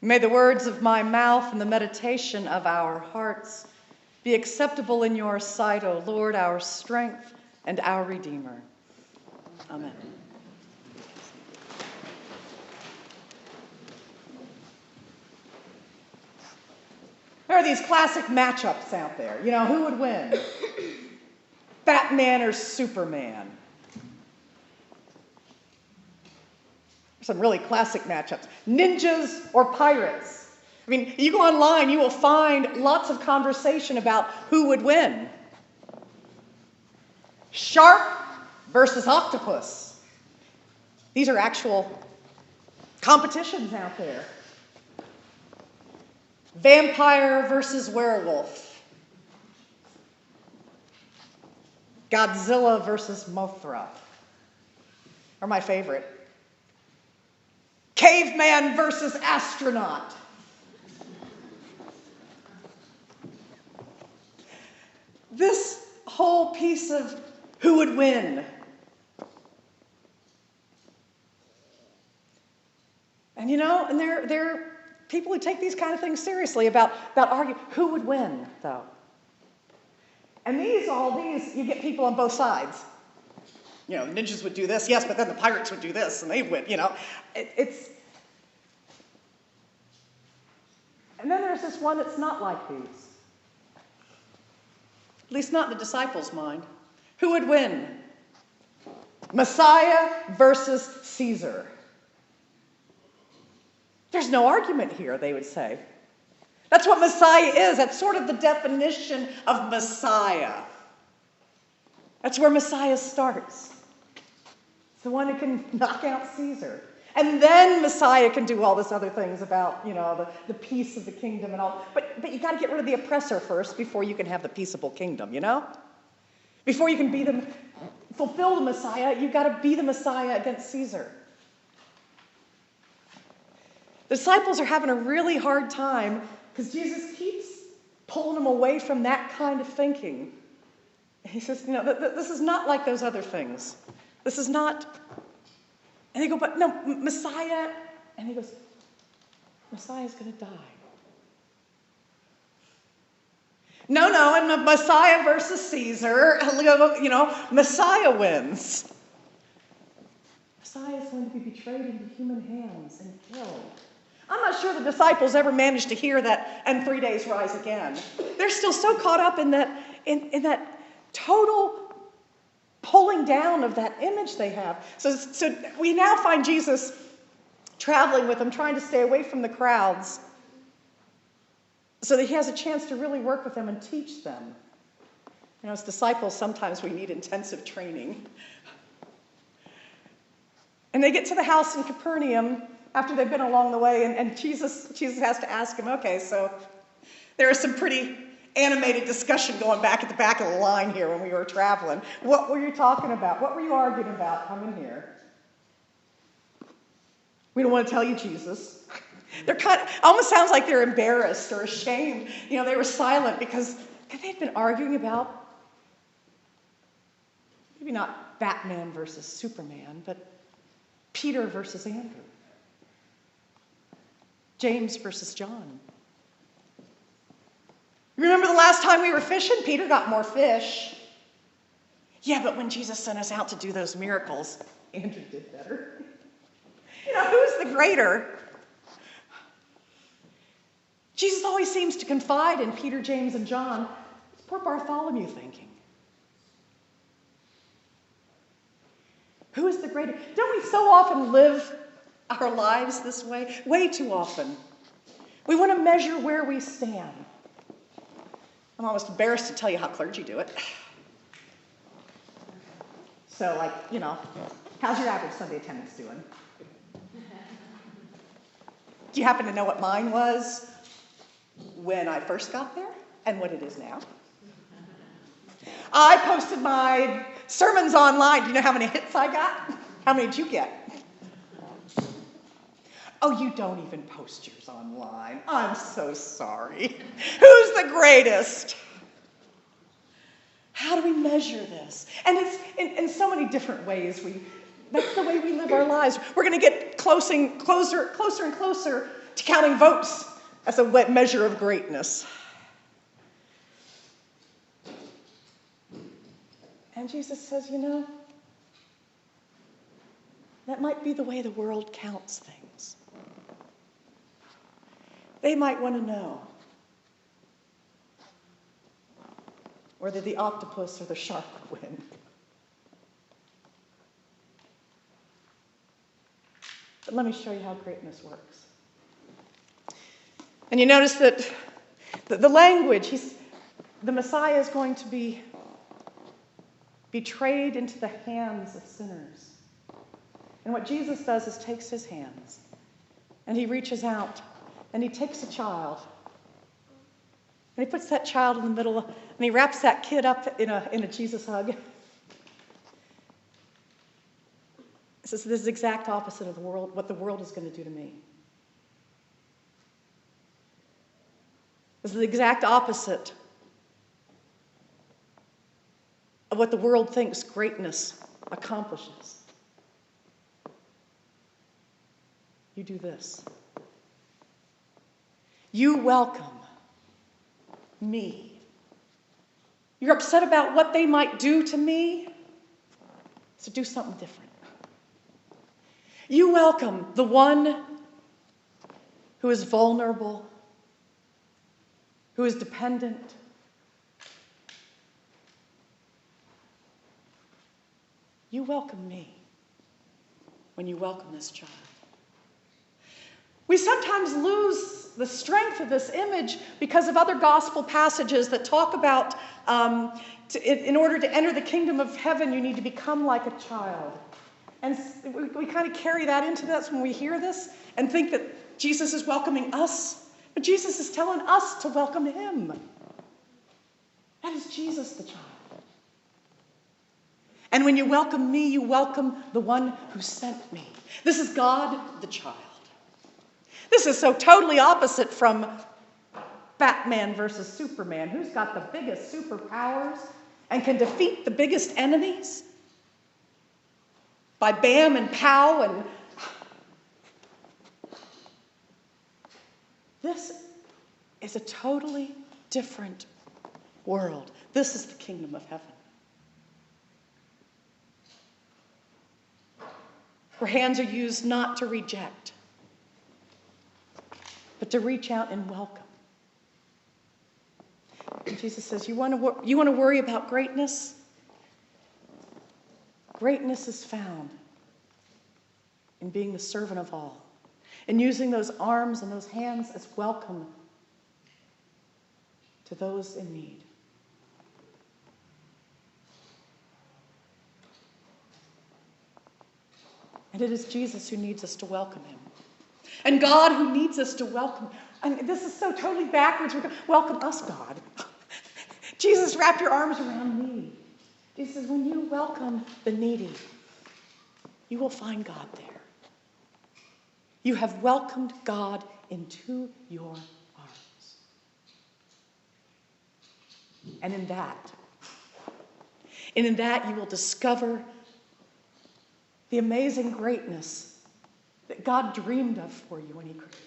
May the words of my mouth and the meditation of our hearts be acceptable in your sight, O Lord, our strength and our Redeemer. Amen. There are these classic matchups out there. You know, who would win? Batman or Superman? Some really classic matchups. Ninjas or pirates? I mean, you go online, you will find lots of conversation about who would win. Shark versus octopus. These are actual competitions out there. Vampire versus werewolf. Godzilla versus Mothra are my favorite. Caveman versus astronaut. This whole piece of who would win. And you know, and there are people who take these kind of things seriously about arguing who would win, though. And you get people on both sides. You know, the ninjas would do this, yes, but then the pirates would do this, and they would, you know. And then there's this one that's not like these. At least not in the disciples' mind. Who would win? Messiah versus Caesar. There's no argument here, they would say. That's what Messiah is. That's sort of the definition of Messiah. That's where Messiah starts. It's the one who can knock out Caesar. And then Messiah can do all this other things about, you know, the peace of the kingdom and all. But you got to get rid of the oppressor first before you can have the peaceable kingdom, you know? Before you can fulfill the Messiah, you've got to be the Messiah against Caesar. The disciples are having a really hard time because Jesus keeps pulling them away from that kind of thinking. He says, you know, this is not like those other things. This is not. And they go, but no, Messiah. And he goes, Messiah's going to die. No, and Messiah versus Caesar, you know, Messiah wins. Messiah is going to be betrayed into human hands and killed. I'm not sure the disciples ever managed to hear that, and 3 days rise again. They're still so caught up in that total pulling down of that image they have. So we now find Jesus traveling with them, trying to stay away from the crowds, so that he has a chance to really work with them and teach them. You know, as disciples, sometimes we need intensive training. And they get to the house in Capernaum after they've been along the way, and Jesus has to ask him, okay, so there is some pretty animated discussion going back at the back of the line here when we were traveling. What were you talking about? What were you arguing about? Come in here. We don't want to tell you, Jesus. They're almost sounds like they're embarrassed or ashamed. You know, they were silent because they'd been arguing about maybe not Batman versus Superman, but Peter versus Andrew. James versus John. Remember the last time we were fishing? Peter got more fish. Yeah, but when Jesus sent us out to do those miracles, Andrew did better. You know, who's the greater? Jesus always seems to confide in Peter, James, and John. What's poor Bartholomew thinking? Who is the greater? Don't we so often live our lives this way? Way too often. We want to measure where we stand. I'm almost embarrassed to tell you how clergy do it. So, like, you know, how's your average Sunday attendance doing? Do you happen to know what mine was when I first got there and what it is now? I posted my sermons online. Do you know how many hits I got? How many did you get? Oh, you don't even post yours online. I'm so sorry. Who's the greatest? How do we measure this? And it's in so many different ways. That's the way we live our lives. We're going to get closer and closer to counting votes as a measure of greatness. And Jesus says, that might be the way the world counts things. They might want to know whether the octopus or the shark would win. But let me show you how greatness works. And you notice that the language, the Messiah is going to be betrayed into the hands of sinners. And what Jesus does is takes his hands and he reaches out and he takes a child and he puts that child in the middle and he wraps that kid up in a Jesus hug. He says, this is the exact opposite of what the world is going to do to me. This is the exact opposite of what the world thinks greatness accomplishes. You do this. You welcome me. You're upset about what they might do to me, so do something different. You welcome the one who is vulnerable, who is dependent. You welcome me when you welcome this child. We sometimes lose the strength of this image because of other gospel passages that talk about in order to enter the kingdom of heaven, you need to become like a child. And we kind of carry that into this when we hear this and think that Jesus is welcoming us. But Jesus is telling us to welcome him. That is Jesus the child. And when you welcome me, you welcome the one who sent me. This is God the child. This is so totally opposite from Batman versus Superman. Who's got the biggest superpowers and can defeat the biggest enemies? By bam and pow and... This is a totally different world. This is the kingdom of heaven. Where hands are used not to reject, but to reach out and welcome. And Jesus says, you want to worry about greatness? Greatness is found in being the servant of all, and using those arms and those hands as welcome to those in need. And it is Jesus who needs us to welcome him. And God who needs us to welcome. And this is so totally backwards. Welcome us, God. Jesus, wrap your arms around me. Jesus says, when you welcome the needy, you will find God there. You have welcomed God into your arms. And in that you will discover the amazing greatness that God dreamed of for you when he created you.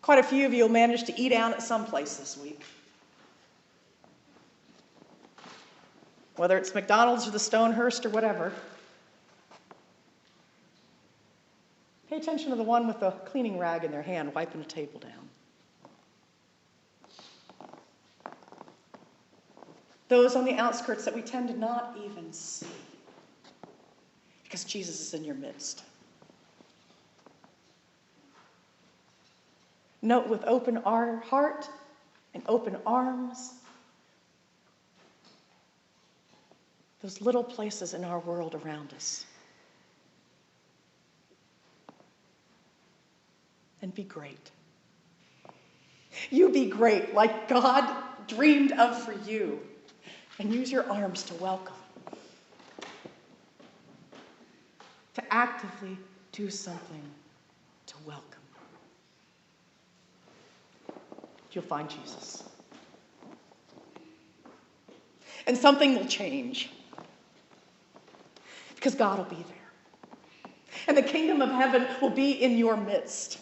Quite a few of you will manage to eat out at some place this week. Whether it's McDonald's or the Stonehurst or whatever. Pay attention to the one with the cleaning rag in their hand, wiping the table down. Those on the outskirts that we tend to not even see. Because Jesus is in your midst. Note with open heart and open arms those little places in our world around us. And be great. You be great like God dreamed of for you. And use your arms to welcome. To actively do something to welcome. You'll find Jesus. And something will change. because God will be there. And the kingdom of heaven will be in your midst.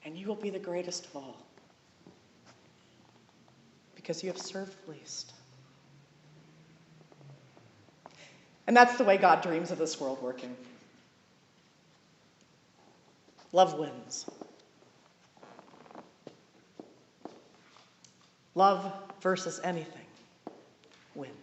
And you will be the greatest of all because you have served least. And that's the way God dreams of this world working. Love wins. Love versus anything wins.